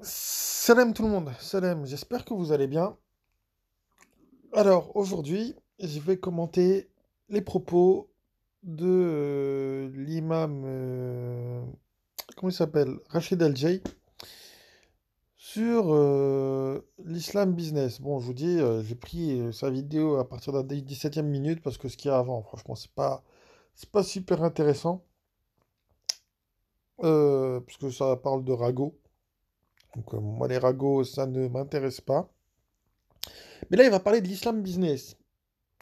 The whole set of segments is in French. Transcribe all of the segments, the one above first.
Salam tout le monde, salam, j'espère que vous allez bien. Alors aujourd'hui, je vais commenter les propos de l'imam, comment il s'appelle? Rachid Al-Jay sur l'islam business. Bon, je vous dis, j'ai pris sa vidéo à partir de la 17e minute parce que ce qu'il y a avant, franchement, c'est pas super intéressant parce que ça parle de ragots. Donc moi les ragots, ça ne m'intéresse pas. Mais là, il va parler de l'islam business.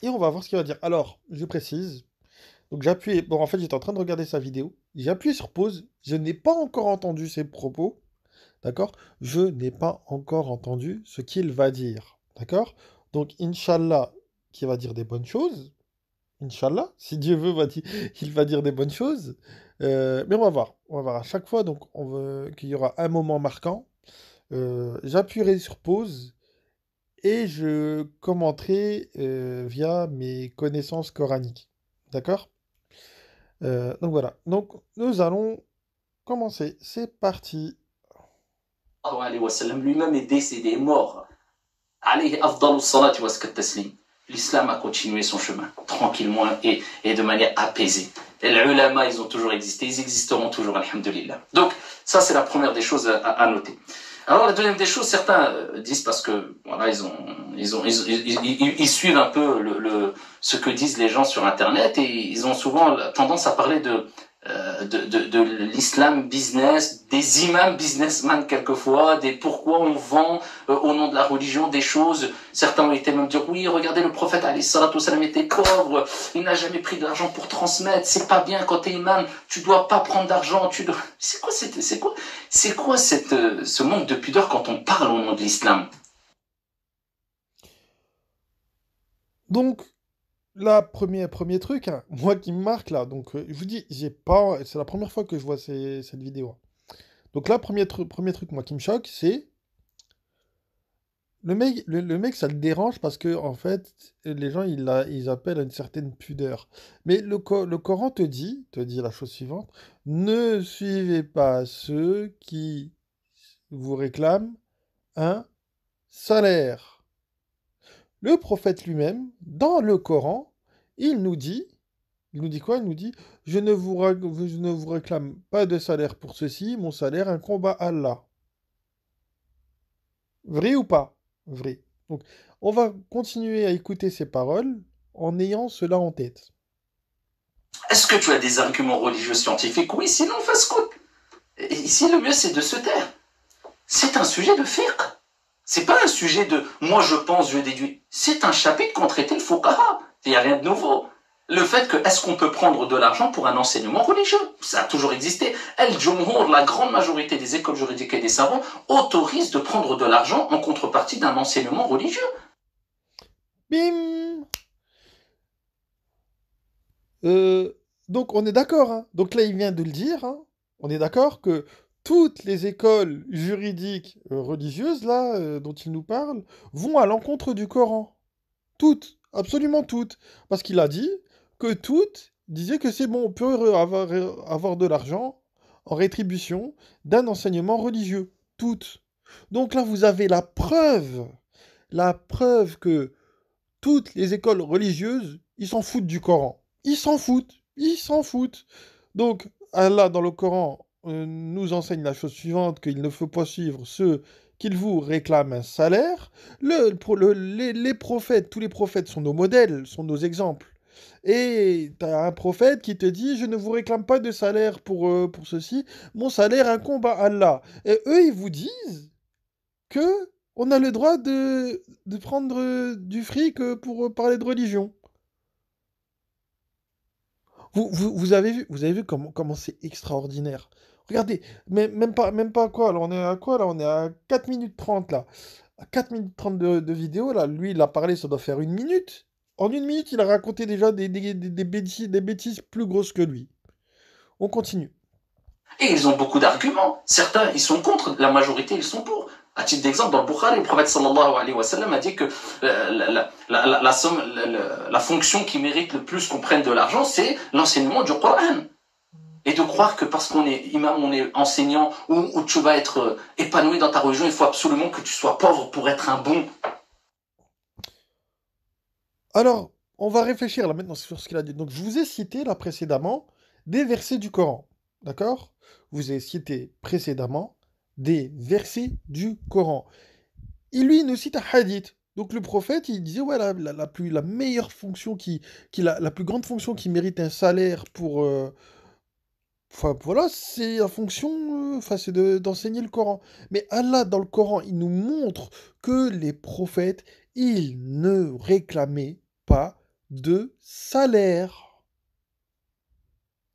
Et on va voir ce qu'il va dire. Alors, je précise. Donc j'ai appuyé. Bon, en fait, j'étais en train de regarder sa vidéo. J'ai appuyé sur pause. Je n'ai pas encore entendu ses propos. D'accord? Je n'ai pas encore entendu ce qu'il va dire. D'accord? Donc, Inch'Allah, qui va dire des bonnes choses. Inch'Allah, si Dieu veut, il va dire des bonnes choses. Mais on va voir. On va voir à chaque fois. Donc, on veut qu'il y aura un moment marquant. J'appuierai sur pause et je commenterai via mes connaissances coraniques. D'accord? Donc voilà. Donc nous allons commencer. C'est parti. Alayhi wa sallam lui-même est décédé, est mort. Alayhi afdalu salati wa azka taslim. L'islam a continué son chemin, tranquillement et de manière apaisée. Et les ulama, ils ont toujours existé, ils existeront toujours, alhamdulillah. Donc, ça, c'est la première des choses à noter. Alors, la deuxième des choses, certains disent parce que, voilà, ils suivent un peu ce que disent les gens sur Internet et ils ont souvent tendance à parler de l'islam business, des imams businessmen quelquefois, des pourquoi on vend au nom de la religion des choses. Certains ont été même dire oui, regardez le prophète alayhi salatu salam était pauvre, il n'a jamais pris d'argent pour transmettre, c'est pas bien quand t'es imam, tu dois pas prendre d'argent, tu dois... C'est quoi ce manque de pudeur quand on parle au nom de l'islam? Donc, la premier truc, hein, moi qui me marque là, donc je vous dis, j'ai pas, c'est la première fois que je vois cette vidéo. Donc là, premier truc, moi qui me choque, c'est le mec, ça le dérange parce que en fait, les gens ils appellent à une certaine pudeur. Mais le Coran te dit la chose suivante, ne suivez pas ceux qui vous réclament un salaire. Le prophète lui-même, dans le Coran, il nous dit quoi? Il nous dit, je ne vous réclame pas de salaire pour ceci, mon salaire incombe à Allah. Vrai ou pas? Vrai. Donc, on va continuer à écouter ces paroles en ayant cela en tête. Est-ce que tu as des arguments religieux scientifiques? Oui, sinon fais ce que... Ici, le mieux, c'est de se taire. C'est un sujet de fiqh. C'est pas un sujet de moi je pense, je déduis. C'est un chapitre qu'on traitait le fuqaha. Il n'y a rien de nouveau. Le fait que est-ce qu'on peut prendre de l'argent pour un enseignement religieux? Ça a toujours existé. El Jumhur, la grande majorité des écoles juridiques et des savants, autorisent de prendre de l'argent en contrepartie d'un enseignement religieux. Bim! Euh, donc, on est d'accord, hein. Donc là, il vient de le dire, hein. On est d'accord que toutes les écoles juridiques religieuses, là, dont il nous parle, vont à l'encontre du Coran. Toutes, absolument toutes. Parce qu'il a dit que toutes disaient que c'est bon, on peut avoir de l'argent en rétribution d'un enseignement religieux. Toutes. Donc là, vous avez la preuve que toutes les écoles religieuses, ils s'en foutent du Coran. Ils s'en foutent. Ils s'en foutent. Donc, Allah, dans le Coran, nous enseigne la chose suivante, qu'il ne faut pas suivre ceux qu'ils vous réclament un salaire. Les prophètes, tous les prophètes sont nos modèles, sont nos exemples. Et tu as un prophète qui te dit, je ne vous réclame pas de salaire pour ceci, mon salaire incombe à Allah. Et eux, ils vous disent que on a le droit de prendre du fric pour parler de religion. Vous avez vu comment c'est extraordinaire. Regardez, même pas quoi, là, on est à quoi, là, on est à 4 minutes 30 là. À 4 minutes 30 de vidéo, là, lui, il a parlé, ça doit faire une minute. En une minute, il a raconté déjà des bêtises plus grosses que lui. On continue. Et ils ont beaucoup d'arguments. Certains, ils sont contre, la majorité, ils sont pour. À titre d'exemple, dans le Bukhari, le prophète sallallahu alayhi wa sallam a dit que la fonction qui mérite le plus qu'on prenne de l'argent, c'est l'enseignement du Coran. Et de croire que parce qu'on est imam, on est enseignant, ou tu vas être épanoui dans ta religion, il faut absolument que tu sois pauvre pour être un bon. Alors, on va réfléchir là maintenant sur ce qu'il a dit. Donc, je vous ai cité là précédemment des versets du Coran. D'accord? Je vous ai cité précédemment des versets du Coran. Et lui, il nous cite un hadith. Donc le prophète, il disait, ouais, la meilleure fonction la plus grande fonction qui mérite un salaire pour, enfin voilà, c'est la fonction, enfin c'est d'enseigner le Coran. Mais Allah, dans le Coran, il nous montre que les prophètes, ils ne réclamaient pas de salaire.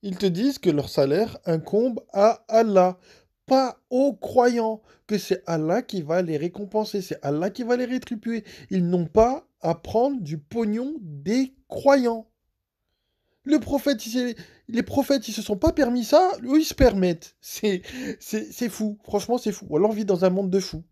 Ils te disent que leur salaire incombe à Allah, pas aux croyants, que c'est Allah qui va les récompenser, c'est Allah qui va les rétribuer. Ils n'ont pas à prendre du pognon des croyants. Le prophète, les prophètes, ils se sont pas permis ça, eux, ils se permettent. C'est fou, franchement, c'est fou. On vit dans un monde de fous.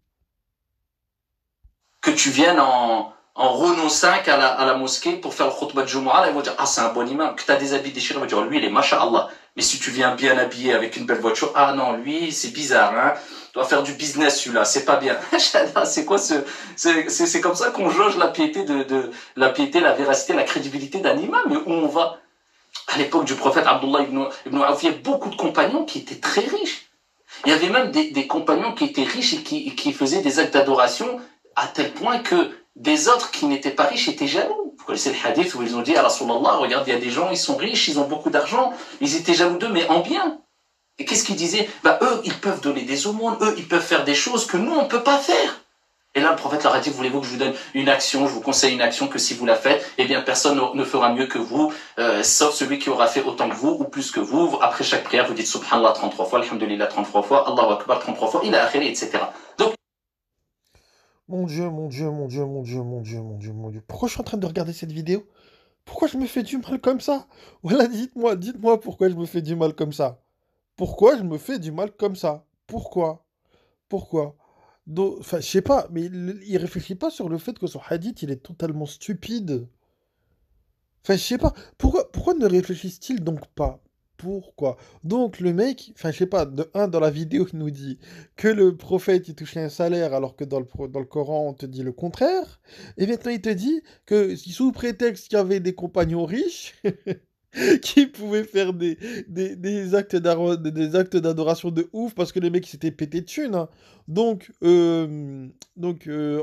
Que tu viennes en Renault 5 à la mosquée pour faire le khutbah de Jumu'ah, là, ils vont dire, ah, c'est un bon imam. Que tu as des habits déchirés, ils vont dire, lui, il est masha'Allah. Mais si tu viens bien habillé avec une belle voiture, ah non, lui, c'est bizarre, hein. Tu dois faire du business, celui-là, c'est pas bien. C'est quoi c'est comme ça qu'on jauge la piété la piété, la véracité, la crédibilité d'un imam, mais où on va? À l'époque du prophète Abdullah ibn Auf, il y avait beaucoup de compagnons qui étaient très riches. Il y avait même des compagnons qui étaient riches et qui faisaient des actes d'adoration à tel point que des autres qui n'étaient pas riches étaient jaloux. Vous connaissez le hadith où ils ont dit à Rasulallah, regarde, il y a des gens, ils sont riches, ils ont beaucoup d'argent, ils étaient jaloux d'eux, mais en bien. Et qu'est-ce qu'ils disaient? Bah, eux, ils peuvent donner des aumônes, eux, ils peuvent faire des choses que nous, on ne peut pas faire. Et là, le prophète leur a dit, voulez-vous que je vous donne une action, je vous conseille une action que si vous la faites, eh bien, personne ne fera mieux que vous, sauf celui qui aura fait autant que vous ou plus que vous. Après chaque prière, vous dites Subhanallah 33 fois, Alhamdulillah 33 fois, Allahu Akbar 33 fois, il a akhiri, etc. Donc, Mon Dieu, mon Dieu, mon Dieu, mon Dieu, mon Dieu, mon Dieu, mon Dieu. Pourquoi je suis en train de regarder cette vidéo? Pourquoi je me fais du mal comme ça? Voilà, dites-moi pourquoi je me fais du mal comme ça. Pourquoi je me fais du mal comme ça? Pourquoi? Pourquoi? Enfin, je sais pas, mais il réfléchit pas sur le fait que son hadith, il est totalement stupide. Enfin, je sais pas. Pourquoi ne réfléchissent-ils donc pas? Pourquoi? Donc, le mec, enfin, je sais pas, de un, dans la vidéo, il nous dit que le prophète, il touchait un salaire, alors que dans le Coran, on te dit le contraire. Et maintenant, il te dit que sous prétexte qu'il y avait des compagnons riches, qui pouvaient faire des actes d'adoration de ouf parce que les mecs s'étaient pété de thunes, hein.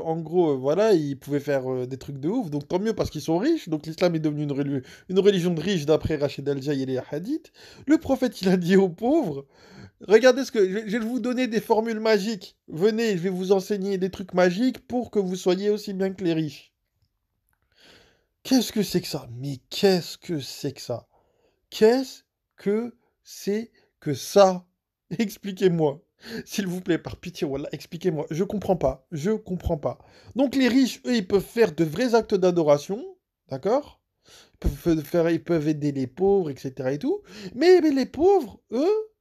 En gros, voilà, ils pouvaient faire des trucs de ouf. Donc, tant mieux parce qu'ils sont riches. Donc, l'islam est devenu une religion de riches d'après Rachid Al-Jaï et les hadiths. Le prophète, il a dit aux pauvres, regardez je vais vous donner des formules magiques. Venez, je vais vous enseigner des trucs magiques pour que vous soyez aussi bien que les riches. Qu'est-ce que c'est que ça? Mais qu'est-ce que c'est que ça? Qu'est-ce que c'est que ça? Expliquez-moi. S'il vous plaît, par pitié, voilà, expliquez-moi. Je comprends pas. Je comprends pas. Donc les riches, eux, ils peuvent faire de vrais actes d'adoration, d'accord? Ils peuvent aider les pauvres, etc. et tout. Mais les pauvres, eux,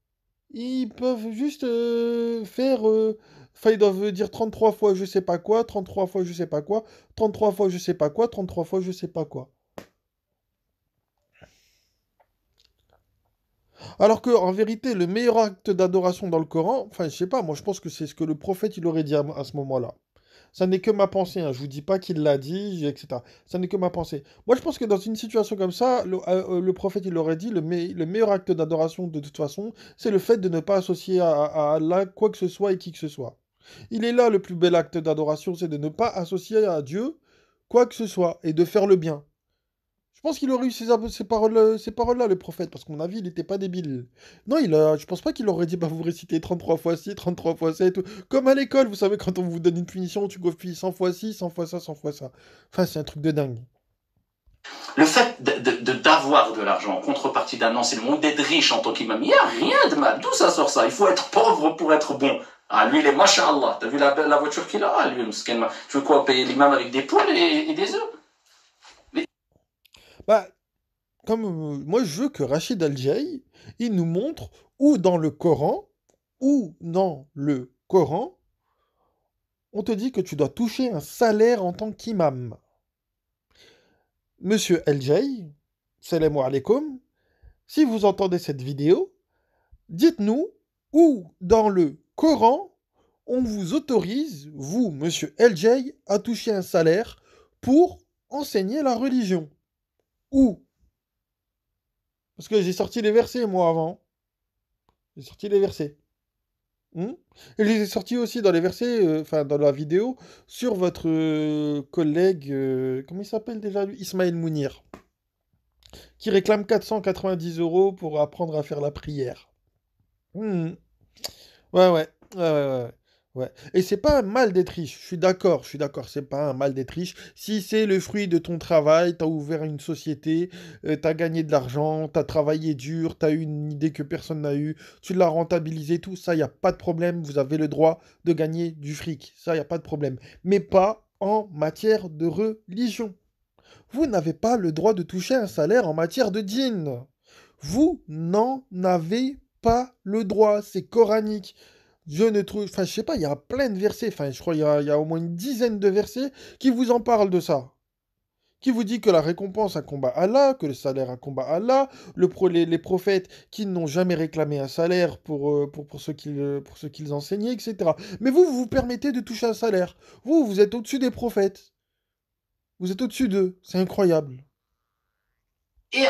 ils peuvent juste faire. Enfin, ils doivent dire 33 fois je sais pas quoi, 33 fois je sais pas quoi, 33 fois je sais pas quoi, 33 fois je sais pas quoi. Alors que, en vérité, le meilleur acte d'adoration dans le Coran, enfin, je sais pas, moi je pense que c'est ce que le prophète il aurait dit à ce moment-là. Ça n'est que ma pensée, hein. Je vous dis pas qu'il l'a dit, etc. Ça n'est que ma pensée. Moi je pense que dans une situation comme ça, le prophète il aurait dit le meilleur acte d'adoration de toute façon, c'est le fait de ne pas associer à Allah quoi que ce soit et qui que ce soit. Il est là le plus bel acte d'adoration, c'est de ne pas associer à Dieu quoi que ce soit et de faire le bien. Je pense qu'il aurait eu ces paroles-là, le prophète, parce qu'à mon avis, il n'était pas débile. Non, je pense pas qu'il aurait dit, bah, vous récitez 33 fois ci, 33 fois ça et tout. Comme à l'école, vous savez, quand on vous donne une punition, tu copies 100 fois ci, 100 fois ça, 100 fois ça. Enfin, c'est un truc de dingue. le fait d'avoir de l'argent en contrepartie d'un enseignement, d'être riche en tant qu'imam, il n'y a rien de mal. D'où ça sort ça? Il faut être pauvre pour être bon. Ah, lui, il est masha'Allah. T'as vu la voiture qu'il a? Ah, lui, tu veux quoi, payer l'imam avec des poules et des œufs? Bah, comme moi, je veux que Rachid Al-Jaï, il nous montre où dans le Coran, on te dit que tu dois toucher un salaire en tant qu'imam. Monsieur Al-Jaï, salam alaikum, si vous entendez cette vidéo, Dites-nous où dans le Coran on vous autorise, vous, monsieur LJ, à toucher un salaire pour enseigner la religion. Où? Parce que j'ai sorti les versets, moi, avant. J'ai sorti les versets. Hmm. Et je les ai sortis aussi dans les versets, enfin, dans la vidéo, sur votre collègue, comment il s'appelle déjà lui? Ismaël Mounir, qui réclame 490 euros pour apprendre à faire la prière. Hmm. Ouais, ouais, ouais, ouais, ouais. Ouais. Et c'est pas un mal d'être riche, je suis d'accord, c'est pas un mal d'être riche. Si c'est le fruit de ton travail, t'as ouvert une société, t'as gagné de l'argent, t'as travaillé dur, t'as eu une idée que personne n'a eue, tu l'as rentabilisé, tout ça, y a pas de problème, vous avez le droit de gagner du fric, ça, y a pas de problème. Mais pas en matière de religion. Vous n'avez pas le droit de toucher un salaire en matière de dîn. Vous n'en avez pas le droit, c'est coranique. Je ne trouve, enfin, je sais pas, il y a plein de versets, enfin, je crois il y a au moins une dizaine de versets qui vous en parlent de ça. Qui vous dit que la récompense incombe à Allah, que le salaire incombe à Allah, les prophètes qui n'ont jamais réclamé un salaire pour ce qu'ils enseignaient, etc. Mais vous, vous vous permettez de toucher un salaire. Vous êtes au-dessus des prophètes. Vous êtes au-dessus d'eux. C'est incroyable. Et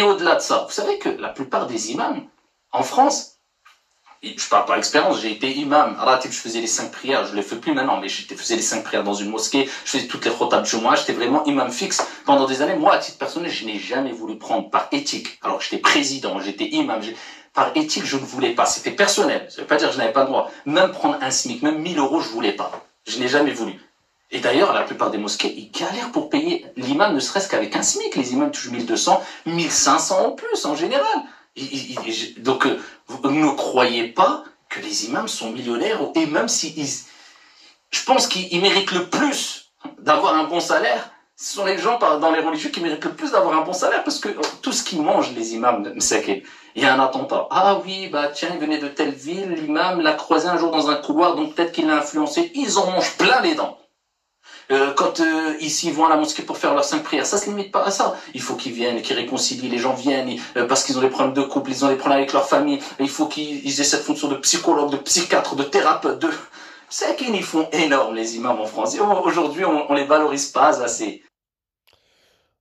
au-delà de ça, vous savez que la plupart des imams en France, je parle par expérience, j'ai été imam, ratib, je faisais les 5 prières, je ne les fais plus maintenant, mais je faisais les 5 prières dans une mosquée, je faisais toutes les khotab Jumu'ah, j'étais vraiment imam fixe pendant des années. Moi, à titre personnel, je n'ai jamais voulu prendre par éthique. Alors, j'étais président, j'étais imam, par éthique, je ne voulais pas. C'était personnel. Ça ne veut pas dire que je n'avais pas le droit. Même prendre un SMIC, même 1000 euros, je ne voulais pas. Je n'ai jamais voulu. Et d'ailleurs, la plupart des mosquées, ils galèrent pour payer l'imam, ne serait-ce qu'avec un SMIC. Les imams touchent 1200, 1500 en plus, en général. Donc, vous ne croyez pas que les imams sont millionnaires, et même si je pense qu'ils méritent le plus d'avoir un bon salaire. Ce sont les gens dans les religieux qui méritent le plus d'avoir un bon salaire, parce que tout ce qu'ils mangent, les imams, c'est qu'il y a un attentat. Ah oui, bah tiens, il venait de telle ville, l'imam l'a croisé un jour dans un couloir, donc peut-être qu'il l'a influencé. Ils en mangent plein les dents. Quand ici ils vont à la mosquée pour faire leurs 5 prières, ça se limite pas à ça. Il faut qu'ils viennent, qu'ils réconcilient, les gens viennent, parce qu'ils ont des problèmes de couple, ils ont des problèmes avec leur famille. Il faut qu'ils aient cette fonction de psychologue, de psychiatre, de thérapeute. C'est qu'ils font énorme les imams en France. Et aujourd'hui, on les valorise pas assez.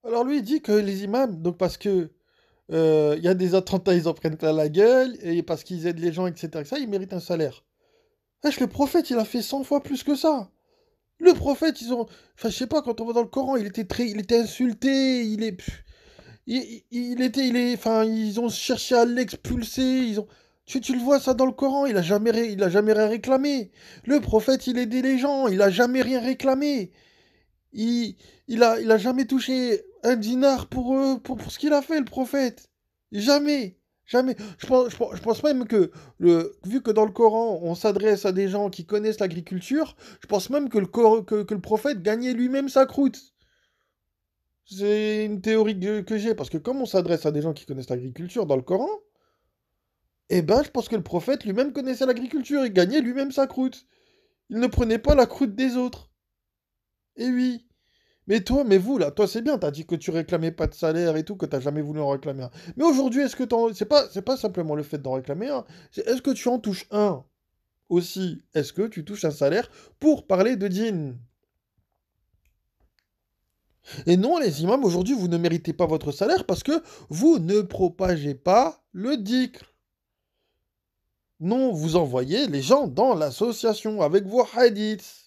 Alors lui, il dit que les imams, donc parce que il y a des attentats, ils en prennent plein la gueule, et parce qu'ils aident les gens, etc., ça, ils méritent un salaire. Wesh, le prophète, il a fait 100 fois plus que ça. Le prophète, ils ont... Enfin, je sais pas, quand on va dans le Coran, il était insulté, enfin, ils ont cherché à l'expulser, ils ont... Tu le vois ça dans le Coran, il a jamais rien réclamé. Le prophète, il aidait les gens, il a jamais rien réclamé. Il, il a jamais touché un dinar pour ce qu'il a fait, le prophète. Jamais. Jamais. Je pense même que, vu que dans le Coran, on s'adresse à des gens qui connaissent l'agriculture, je pense même que que le prophète gagnait lui-même sa croûte. C'est une théorie que j'ai, parce que comme on s'adresse à des gens qui connaissent l'agriculture dans le Coran, eh ben, je pense que le prophète lui-même connaissait l'agriculture, il gagnait lui-même sa croûte. Il ne prenait pas la croûte des autres. Eh oui. Mais toi, mais vous, là, toi, c'est bien, t'as dit que tu réclamais pas de salaire et tout, que t'as jamais voulu en réclamer un. Mais aujourd'hui, est-ce que t'en... C'est pas simplement le fait d'en réclamer un, c'est est-ce que tu en touches un aussi? Est-ce que tu touches un salaire pour parler de djinn? Et non, les imams, aujourd'hui, vous ne méritez pas votre salaire parce que vous ne propagez pas le dhikr. Non, vous envoyez les gens dans l'association avec vos hadiths.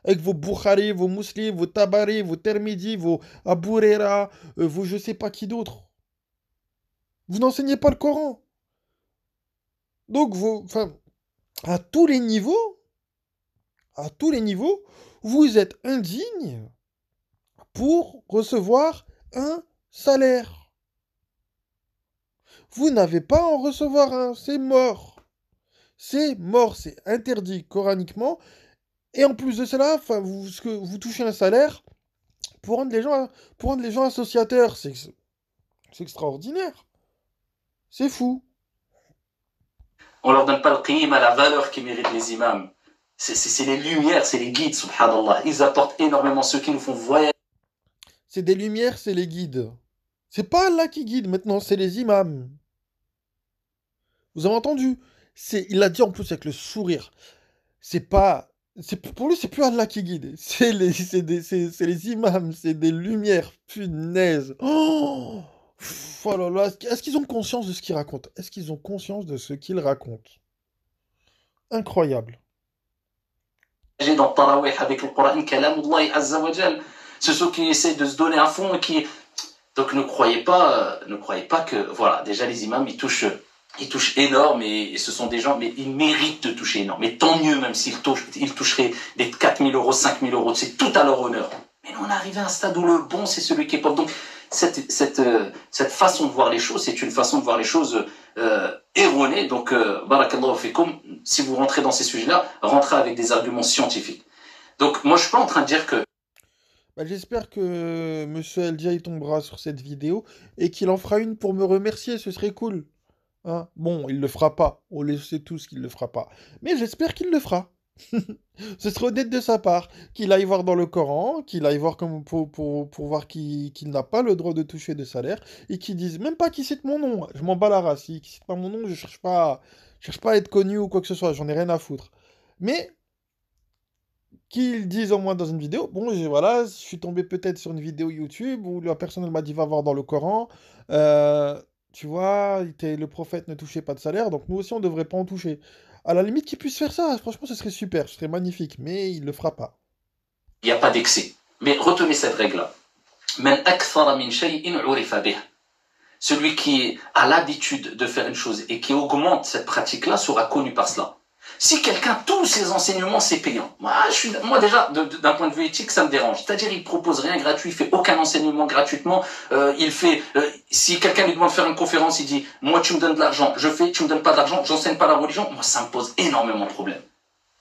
Avec vos Bukhari, vos Muslim, vos Tabari, vos Termidi, vos Aburera, vos je sais pas qui d'autre. Vous n'enseignez pas le Coran. Donc, enfin, à tous les niveaux, à tous les niveaux, vous êtes indigne pour recevoir un salaire. Vous n'avez pas à en recevoir un, c'est mort. C'est mort, c'est interdit coraniquement. Et en plus de cela, enfin, vous touchez un salaire pour rendre les gens associateurs. C'est extraordinaire. C'est fou. On leur donne pas le qiyam à la valeur qu'ils méritent les imams. C'est les lumières, c'est les guides, subhanallah. Ils apportent énormément ceux qui nous font voyager. C'est des lumières, c'est les guides. C'est pas Allah qui guide maintenant, c'est les imams. Vous avez entendu? Il a dit en plus avec le sourire. C'est pas. Pour lui, c'est plus Allah qui guide. C'est les imams, c'est des lumières. Punaise. Oh, oh là là. Est-ce qu'ils ont conscience de ce qu'ils racontent? Est-ce qu'ils ont conscience de ce qu'ils racontent? Incroyable. Dans le Tarawih avec le Coran, Kalamullah Azza wa Jal. C'est ceux qui essaient de se donner à fond et qui. Donc ne croyez pas que, voilà, déjà les imams, ils touchent énorme et ce sont des gens, mais ils méritent de toucher énorme. Mais tant mieux, même ils toucheraient des 4 000 euros, 5 000 euros, c'est tout à leur honneur. Mais nous, on est arrivé à un stade où le bon, c'est celui qui est pauvre. Donc, cette façon de voir les choses, c'est une façon de voir les choses erronée. Donc, barakallahu fikum, si vous rentrez dans ces sujets-là, rentrez avec des arguments scientifiques. Donc, moi, je suis pas en train de dire que Bah, j'espère que Monsieur El tombera sur cette vidéo et qu'il en fera une pour me remercier, ce serait cool. Hein. Bon, il le fera pas. On le sait tous qu'il le fera pas. Mais j'espère qu'il le fera. Ce serait honnête de sa part. Qu'il aille voir dans le Coran, qu'il aille voir comme pour voir qu'il n'a pas le droit de toucher de salaire, et qu'il dise même pas qu'il cite mon nom. Je m'en bats la race. Qu'il cite pas mon nom, je cherche pas à être connu ou quoi que ce soit. J'en ai rien à foutre. Mais qu'ils disent au moins dans une vidéo, bon, voilà, je suis tombé peut-être sur une vidéo YouTube où la personne elle m'a dit va voir dans le Coran, euh, tu vois, le prophète ne touchait pas de salaire, donc nous aussi on devrait pas en toucher. À la limite qu'il puisse faire ça, franchement ce serait super, ce serait magnifique, mais il le fera pas. il n'y a pas d'excès. Mais retenez cette règle-là. من أكثر من شيء عرف به. Celui qui a l'habitude de faire une chose et qui augmente cette pratique-là sera connu par cela. Si quelqu'un, tous ses enseignements, c'est payant. Moi déjà, d'un point de vue éthique, ça me dérange. C'est-à-dire, il propose rien gratuit, il fait aucun enseignement gratuitement. Si quelqu'un lui demande de faire une conférence, il dit, moi, tu me donnes de l'argent, je fais, tu me donnes pas d'argent, j'enseigne pas la religion. Moi, ça me pose énormément de problèmes.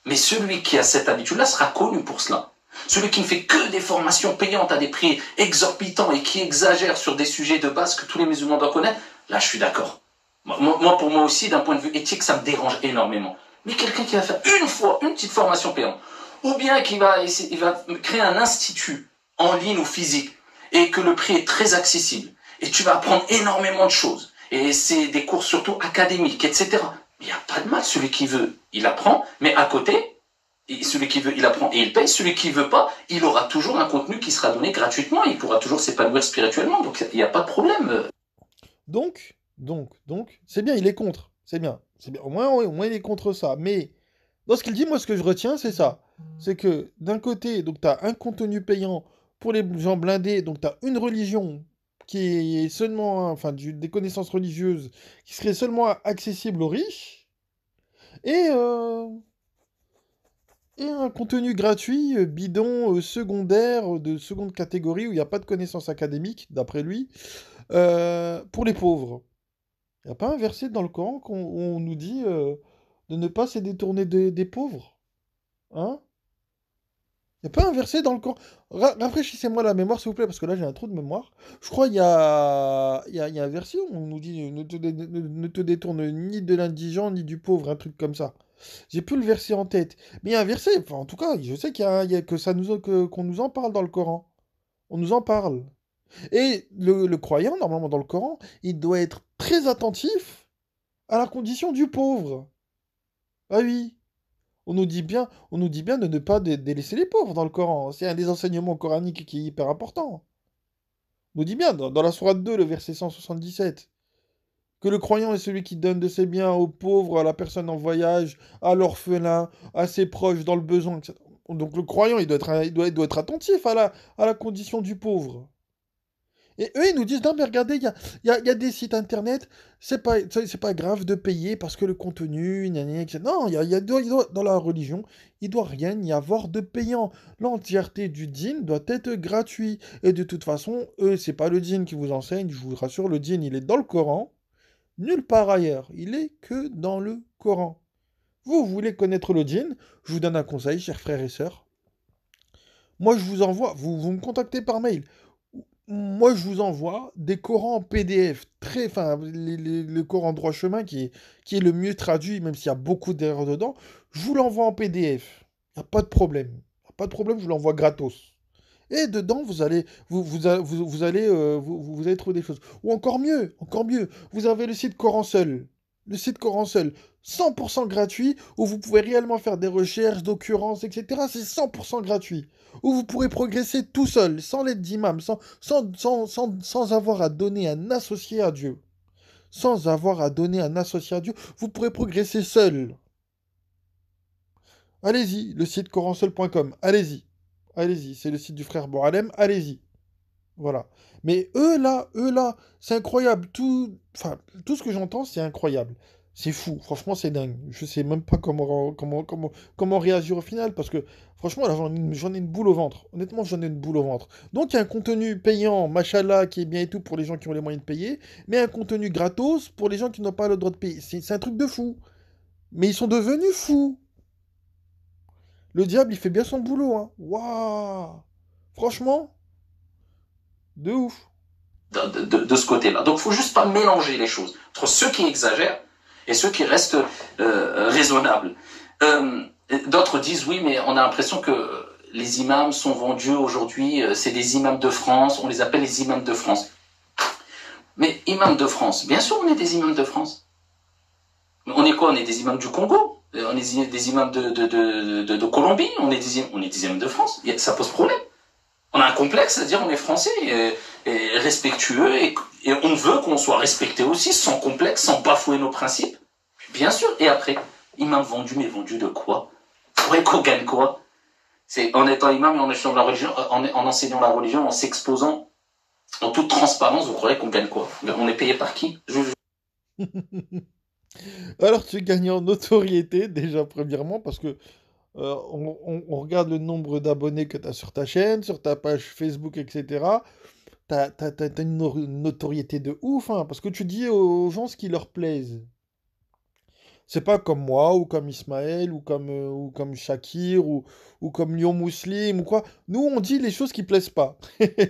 Mais celui qui a cette habitude-là sera connu pour cela. Celui qui ne fait que des formations payantes à des prix exorbitants et qui exagère sur des sujets de base que tous les musulmans doivent connaître, là, je suis d'accord. Pour moi aussi, d'un point de vue éthique, ça me dérange énormément. Mais quelqu'un qui va faire une fois une petite formation payante, ou bien il va créer un institut en ligne ou physique, et que le prix est très accessible, et tu vas apprendre énormément de choses, et c'est des cours surtout académiques, etc. Il n'y a pas de mal, celui qui veut, il apprend, mais à côté, celui qui veut, il apprend et il paye. Celui qui veut pas, il aura toujours un contenu qui sera donné gratuitement. Il pourra toujours s'épanouir spirituellement. Donc, il n'y a pas de problème. Donc, c'est bien, il est contre, c'est bien. C'est bien. Au moins il est contre ça. Mais dans ce qu'il dit, moi ce que je retiens, c'est ça. C'est que d'un côté, donc tu as un contenu payant pour les gens blindés, donc tu as une religion qui est seulement, enfin, des connaissances religieuses qui seraient seulement accessibles aux riches, et, euh, et un contenu gratuit, bidon, secondaire, de seconde catégorie, où il n'y a pas de connaissances académiques, d'après lui, pour les pauvres. Il n'y a pas un verset dans le Coran où on nous dit de ne pas se détourner des pauvres? Hein? Il n'y a pas un verset dans le Coran. Rafraîchissez-moi la mémoire, s'il vous plaît, parce que là, j'ai un trou de mémoire. Je crois qu'il y a un verset où on nous dit ne te détourne ni de l'indigent, ni du pauvre, un truc comme ça. J'ai plus le verset en tête. Mais il y a un verset, enfin, en tout cas, je sais que qu'on nous en parle dans le Coran. On nous en parle. Et le croyant, normalement, dans le Coran, il doit être très attentif à la condition du pauvre. Ah oui. On nous dit bien de ne pas délaisser les pauvres dans le Coran. C'est un des enseignements coraniques qui est hyper important. On nous dit bien, dans la sourate 2, le verset 177, que le croyant est celui qui donne de ses biens aux pauvres, à la personne en voyage, à l'orphelin, à ses proches dans le besoin, etc. Donc le croyant, il doit être attentif à la condition du pauvre. Et eux, ils nous disent, non, mais regardez, il y a des sites internet, c'est pas grave de payer parce que le contenu, gna gna, etc. Non, dans la religion, il doit rien y avoir de payant. L'entièreté du djinn doit être gratuit. Et de toute façon, eux, c'est pas le djinn qui vous enseigne, je vous rassure, le djinn, il est dans le Coran, nulle part ailleurs. Il est que dans le Coran. Vous voulez connaître le djinn, je vous donne un conseil, chers frères et sœurs. Moi, je vous envoie, vous me contactez par mail. Moi, je vous envoie des Corans en PDF, enfin, le Coran droit chemin qui est le mieux traduit, même s'il y a beaucoup d'erreurs dedans, je vous l'envoie en PDF. Il n'y a pas de problème. Y a pas de problème, je vous l'envoie gratos. Et dedans, vous allez trouver des choses. Ou encore mieux, vous avez le site Coran Seul. Le site Coran Seul, 100% gratuit, où vous pouvez réellement faire des recherches, d'occurrences, etc. C'est 100% gratuit. Où vous pourrez progresser tout seul, sans l'aide d'imam, sans avoir à donner un associé à Dieu. Sans avoir à donner un associé à Dieu, vous pourrez progresser seul. Allez-y, le site coranseul.com, allez-y. Allez-y, c'est le site du frère Boalem, allez-y. Voilà. Mais eux là, c'est incroyable. Enfin, tout ce que j'entends, c'est incroyable. C'est fou. Franchement, c'est dingue. Je sais même pas comment réagir au final. Parce que, franchement, là, j'en ai une boule au ventre. Honnêtement, j'en ai une boule au ventre. Donc, il y a un contenu payant, machallah, qui est bien et tout pour les gens qui ont les moyens de payer. Mais un contenu gratos pour les gens qui n'ont pas le droit de payer. C'est un truc de fou. Mais ils sont devenus fous. Le diable, il fait bien son boulot, hein. Waouh! Franchement, de ouf. de ce côté-là. Donc, il ne faut juste pas mélanger les choses entre ceux qui exagèrent et ceux qui restent raisonnables. D'autres disent oui, mais on a l'impression que les imams sont vendus aujourd'hui, c'est des imams de France, on les appelle les imams de France. Mais imams de France, bien sûr, on est des imams de France. On est quoi? On est des imams du Congo, on est des imams de Colombie, on est des imams de France. Ça pose problème. On a un complexe, c'est-à-dire on est français et respectueux et on veut qu'on soit respecté aussi, sans complexe, sans bafouer nos principes. Bien sûr. Et après, imam vendu, mais vendu de quoi? Ouais, qu'on gagne quoi? C'est en étant imam et en enseignant la religion, en enseignant la religion, en s'exposant en toute transparence, vous croyez qu'on gagne quoi? On est payé par qui? Alors tu gagnes en notoriété déjà premièrement parce que on regarde le nombre d'abonnés que tu as sur ta chaîne, sur ta page Facebook, etc. T'as une notoriété de ouf, hein, parce que tu dis aux gens ce qui leur plaise. C'est pas comme moi, ou comme Ismaël, ou comme Shakir, ou comme Lyon Muslim, ou quoi. Nous, on dit les choses qui plaisent pas.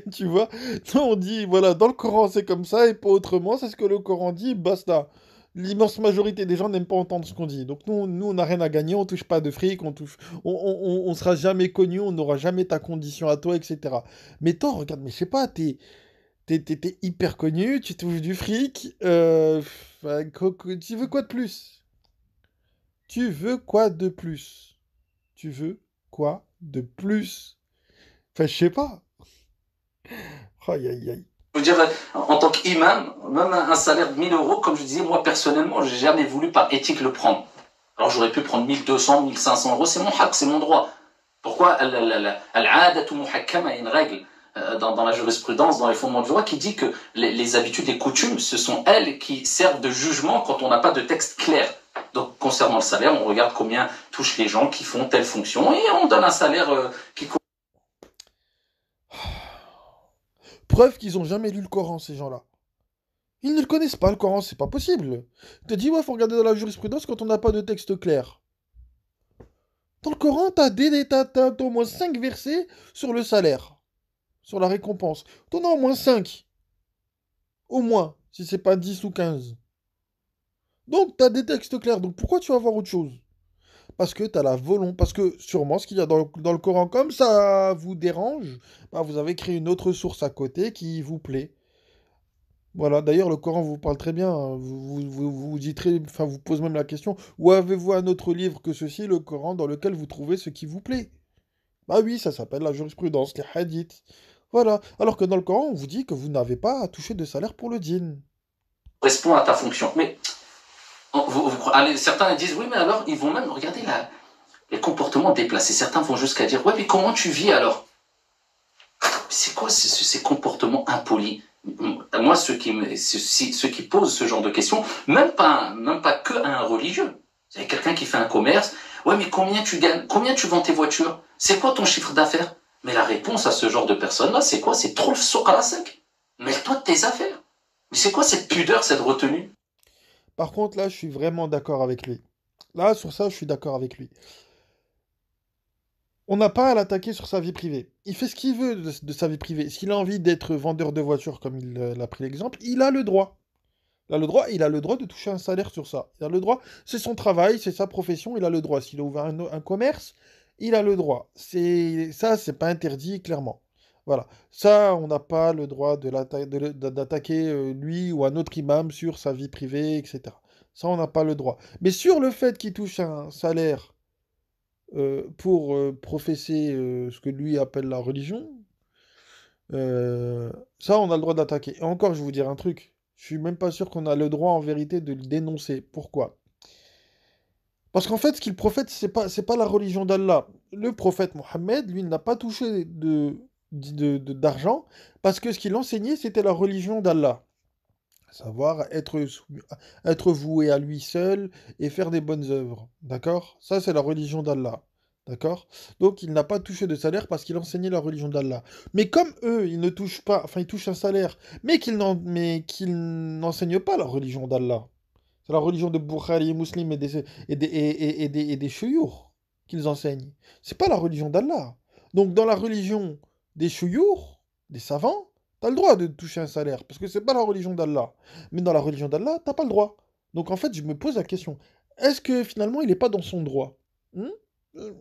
Tu vois? Nous, on dit, voilà, dans le Coran, c'est comme ça, et pas autrement, c'est ce que le Coran dit, basta. L'immense majorité des gens n'aiment pas entendre ce qu'on dit. Donc nous on n'a rien à gagner, on touche pas de fric, on sera jamais connu, on n'aura jamais ta condition à toi, etc. Mais toi, regarde, mais je sais pas, t'es hyper connu, tu touches du fric, enfin, tu veux quoi de plus? Tu veux quoi de plus? Tu veux quoi de plus? Enfin, je sais pas. Aïe, aïe, aïe. Je veux dire, en tant qu'imam, même un salaire de 1000 euros, comme je disais, moi personnellement, j'ai jamais voulu par éthique le prendre. Alors j'aurais pu prendre 1200, 1500 euros, c'est mon haq, c'est mon droit. Pourquoi al-'adatu muhakkama, il y a une règle dans la jurisprudence, dans les fondements du droit, qui dit que les habitudes et coutumes, ce sont elles qui servent de jugement quand on n'a pas de texte clair. Donc concernant le salaire, on regarde combien touchent les gens qui font telle fonction et on donne un salaire qui... Preuve qu'ils ont jamais lu le Coran, ces gens-là. Ils ne le connaissent pas, le Coran, c'est pas possible. Tu te dis, ouais, faut regarder dans la jurisprudence quand on n'a pas de texte clair. Dans le Coran, t'as au moins 5 versets sur le salaire, sur la récompense. T'en as au moins 5. Au moins, si c'est pas 10 ou 15. Donc, t'as des textes clairs. Donc, pourquoi tu vas voir autre chose? Parce que t'as la volonté. Parce que, sûrement, ce qu'il y a dans le Coran, comme ça vous dérange, bah, vous avez créé une autre source à côté qui vous plaît. Voilà, d'ailleurs, le Coran vous parle très bien, hein. Vous dites enfin, vous pose même la question, où avez-vous un autre livre que ceci, le Coran, dans lequel vous trouvez ce qui vous plaît? Bah oui, ça s'appelle la jurisprudence, les hadiths. Voilà. Alors que dans le Coran, on vous dit que vous n'avez pas à toucher de salaire pour le djinn. correspondent à ta fonction. Mais allez, certains disent oui, mais alors ils vont même regarder les comportements déplacés. Certains vont jusqu'à dire ouais, mais comment tu vis alors? C'est quoi ces comportements impolis? Moi, ceux qui posent ce genre de questions, même pas que à un religieux. C'est quelqu'un qui fait un commerce. Ouais, mais combien tu gagnes? Combien tu vends tes voitures? C'est quoi ton chiffre d'affaires? Mais la réponse à ce genre de personnes-là, c'est quoi? C'est trop le souk à la sec. Mêle-toi de tes affaires. Mais c'est quoi cette pudeur, cette retenue? Par contre, là, je suis vraiment d'accord avec lui. Là, sur ça, je suis d'accord avec lui. On n'a pas à l'attaquer sur sa vie privée. Il fait ce qu'il veut de sa vie privée. S'il a envie d'être vendeur de voitures, comme il a pris l'exemple, il a le droit. Il a le droit de toucher un salaire sur ça. Il a le droit, c'est son travail, c'est sa profession, il a le droit. S'il a ouvert un commerce, il a le droit. Ça, c'est pas interdit, clairement. Voilà. Ça, on n'a pas le droit d'attaquer lui ou un autre imam sur sa vie privée, etc. Ça, on n'a pas le droit. Mais sur le fait qu'il touche un salaire pour professer ce que lui appelle la religion, ça, on a le droit d'attaquer. Et encore, je vais vous dire un truc. Je suis même pas sûr qu'on a le droit en vérité de le dénoncer. Pourquoi? Parce qu'en fait, ce qu'il prophète, c'est pas la religion d'Allah. Le prophète Mohammed, lui, n'a pas touché d'argent parce que ce qu'il enseignait, c'était la religion d'Allah. Savoir être voué à lui seul et faire des bonnes œuvres. D'accord? Ça, c'est la religion d'Allah. D'accord? Donc, il n'a pas touché de salaire parce qu'il enseignait la religion d'Allah. Mais comme eux, ils ne touchent pas, enfin, ils touchent un salaire, mais qu'ils n'enseignent pas la religion d'Allah. C'est la religion de Bukhari, Muslim et des chouyours qu'ils enseignent. C'est pas la religion d'Allah. Donc, dans la religion des chouyours, des savants, t'as le droit de toucher un salaire, parce que c'est pas la religion d'Allah. Mais dans la religion d'Allah, t'as pas le droit. Donc en fait, je me pose la question, est-ce que finalement il n'est pas dans son droit? Hmm. Euh,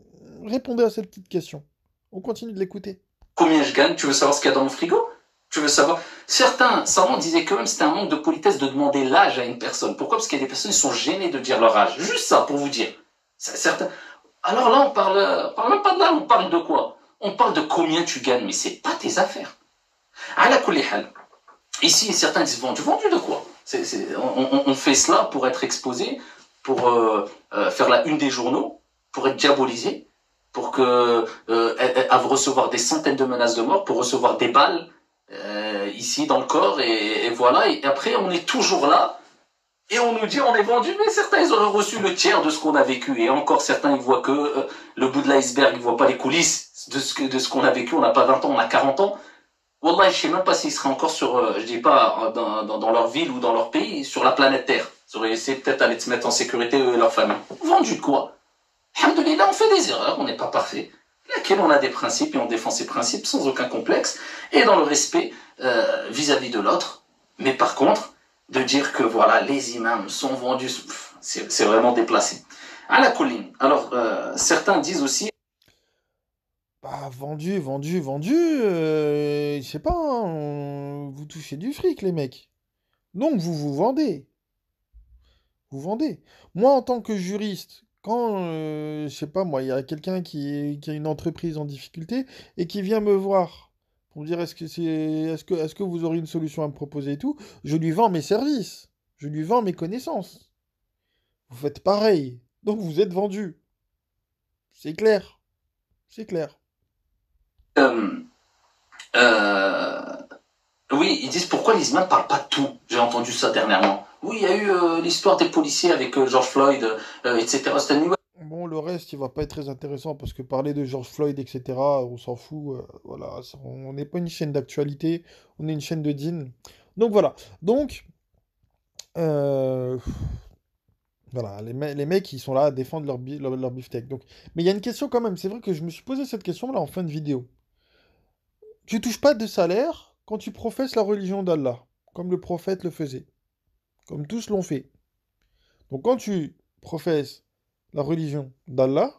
Répondez à cette petite question. On continue de l'écouter. Combien je gagne? Tu veux savoir ce qu'il y a dans mon frigo? Tu veux savoir? Certains savants disaient quand même que c'était un manque de politesse de demander l'âge à une personne. Pourquoi? Parce qu'il y a des personnes qui sont gênées de dire leur âge. Juste ça, pour vous dire. Certains... Alors là, on parle même pas de l'âge, on parle de quoi? On parle de combien tu gagnes, mais c'est pas tes affaires. Ala kulli hal. Ici, certains disent vendu. Vendu de quoi? On fait cela pour être exposé, pour faire la une des journaux, pour être diabolisé, pour recevoir des centaines de menaces de mort, pour recevoir des balles ici dans le corps, et voilà. Et après, on est toujours là, et on nous dit on est vendu, mais certains, ils auraient reçu le tiers de ce qu'on a vécu, et encore certains, ils voient que le bout de l'iceberg, ils voient pas les coulisses de ce qu'on a vécu. On n'a pas 20 ans, on a 40 ans. Wallah, je sais même pas s'ils seraient encore sur, je dis pas dans leur ville ou dans leur pays, sur la planète Terre. Ils auraient essayé peut-être d'aller se mettre en sécurité eux et leur famille. Vendu de quoi? Alhamdoulilah, on fait des erreurs, on n'est pas parfait. Laquelle on a des principes et on défend ces principes sans aucun complexe et dans le respect vis-à-vis de l'autre. Mais par contre, de dire que voilà, les imams sont vendus, c'est vraiment déplacé. À la colline. Alors, certains disent aussi. Bah, vendu, vendu, vendu, je sais pas, hein, vous touchez du fric, les mecs. Donc, vous vous vendez. Vous vendez. Moi, en tant que juriste, quand, je sais pas, moi, il y a quelqu'un qui a une entreprise en difficulté et qui vient me voir pour me dire est-ce que vous aurez une solution à me proposer et tout, je lui vends mes services. Je lui vends mes connaissances. Vous faites pareil. Donc, vous êtes vendu. C'est clair. C'est clair. Euh, euh, Oui, ils disent pourquoi les imams ne parlent pas de tout. J'ai entendu ça dernièrement. Oui, il y a eu l'histoire des policiers avec George Floyd, etc. C'était une nouvelle. Bon, le reste, il va pas être très intéressant parce que parler de George Floyd, etc., on s'en fout. Voilà, on n'est pas une chaîne d'actualité, on est une chaîne de dîne. Donc voilà. Donc, euh, voilà, les mecs, ils sont là à défendre leur beefsteak. Donc, mais il y a une question quand même. C'est vrai que je me suis posé cette question là en fin de vidéo. Tu touches pas de salaire quand tu professes la religion d'Allah, comme le prophète le faisait, comme tous l'ont fait. Donc quand tu professes la religion d'Allah,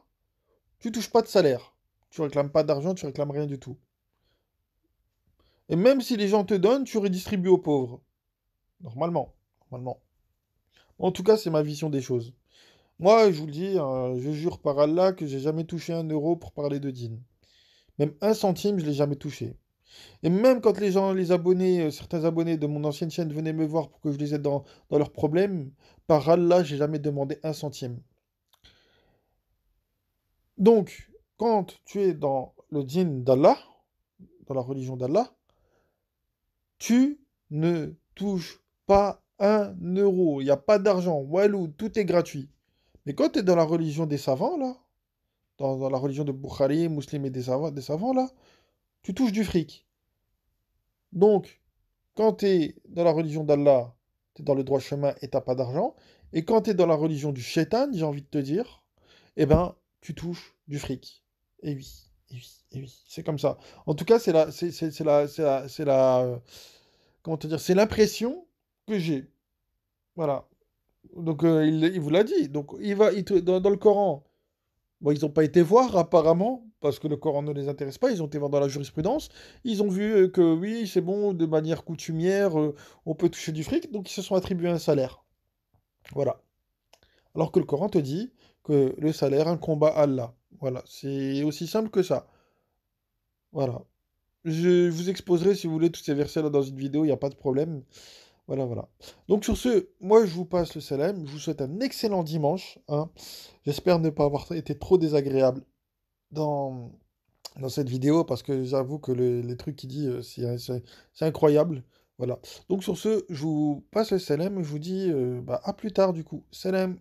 tu touches pas de salaire. Tu réclames pas d'argent, tu réclames rien du tout. Et même si les gens te donnent, tu redistribues aux pauvres. Normalement. Normalement. En tout cas, c'est ma vision des choses. Moi, je vous le dis, je jure par Allah que j'ai jamais touché 1 euro pour parler de dîn. Même 1 centime, je l'ai jamais touché. Et même quand les gens, les abonnés, certains abonnés de mon ancienne chaîne venaient me voir pour que je les aide dans leurs problèmes, par Allah, j'ai jamais demandé 1 centime. Donc, quand tu es dans le dîn d'Allah, dans la religion d'Allah, tu ne touches pas 1 euro. Il n'y a pas d'argent. Walou, tout est gratuit. Mais quand tu es dans la religion des savants, là, dans la religion de Bukhari, Muslim et des savants, là, tu touches du fric. Donc, quand tu es dans la religion d'Allah, tu es dans le droit chemin et t'as pas d'argent. Et quand tu es dans la religion du shaitan, j'ai envie de te dire, eh ben, tu touches du fric. Et oui, et oui, et oui, c'est comme ça. En tout cas, comment te dire, c'est l'impression que j'ai. Voilà. Donc, il vous l'a dit. Donc, dans le Coran, bon, ils n'ont pas été voir apparemment, parce que le Coran ne les intéresse pas. Ils ont été voir dans la jurisprudence. Ils ont vu que oui, c'est bon, de manière coutumière, on peut toucher du fric. Donc, ils se sont attribués un salaire. Voilà. Alors que le Coran te dit que le salaire, un combat à Allah. Voilà, c'est aussi simple que ça. Voilà. Je vous exposerai, si vous voulez, tous ces versets-là dans une vidéo, il n'y a pas de problème. Voilà, voilà. Donc sur ce, moi je vous passe le salam, je vous souhaite un excellent dimanche, hein. J'espère ne pas avoir été trop désagréable dans, dans cette vidéo, parce que j'avoue que les trucs qu'il dit, c'est incroyable. Voilà. Donc sur ce, je vous passe le salam et je vous dis bah, à plus tard du coup. Salam.